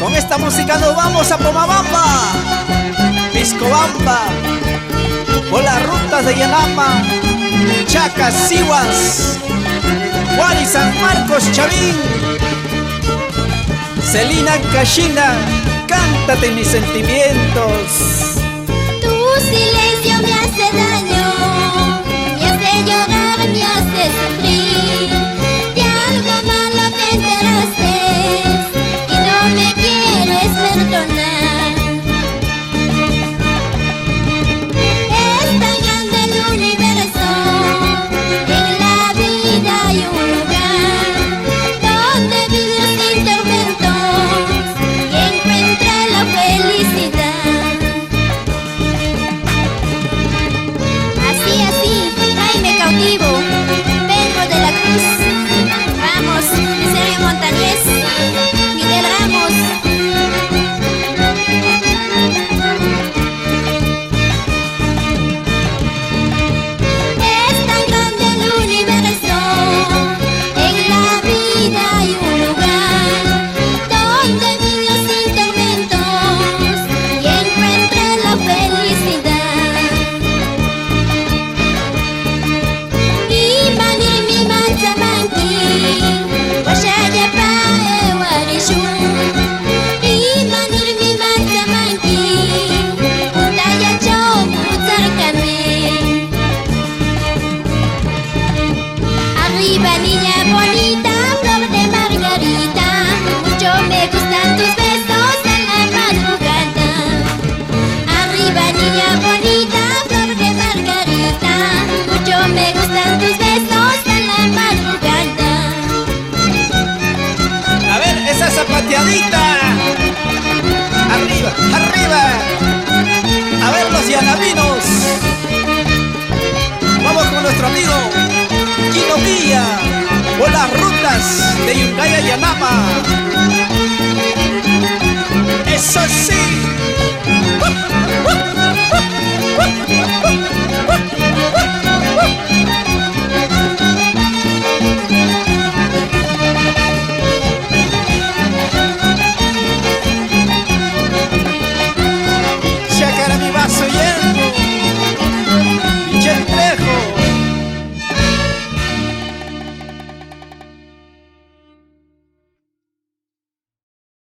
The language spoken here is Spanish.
Con esta música nos vamos a Pomabamba, Piscobamba, por las rutas de Yanama, Chacas, Sihuas, Guari, San Marcos, Chavín. Celina Cachina, cántate mis sentimientos. Tu silencio me hace daño, me hace llorar, me hace sufrir. De algo malo te enteraste y no me quieres perdonar. Es tan grande el universo, en la vida hay un lugar donde vivir sin tormentos y encuentra la felicidad. Así, Jaime Cautivo, Pedro de la Cruz, vamos, Sergio Montañez, Miguel Ramos. Es tan grande el universo, en la vida hay un lugar donde vive sin tormentos y encuentra la felicidad. Imanirmi manzamanki, washaya pae warishu. Imanirmi manzamanki, utaya chomu zarkame. Arriba niña bonita, flor de margarita, mucho me gustan tus besos en la madrugada. Arriba niña bonita, flor de margarita, mucho me gustan tus besos en la madrugada. A ver, esa zapateadita. Arriba, arriba. A ver los yanavinos. Vamos con nuestro amigo Gino Villa, por las rutas de Yungay a Yanama. Eso sí.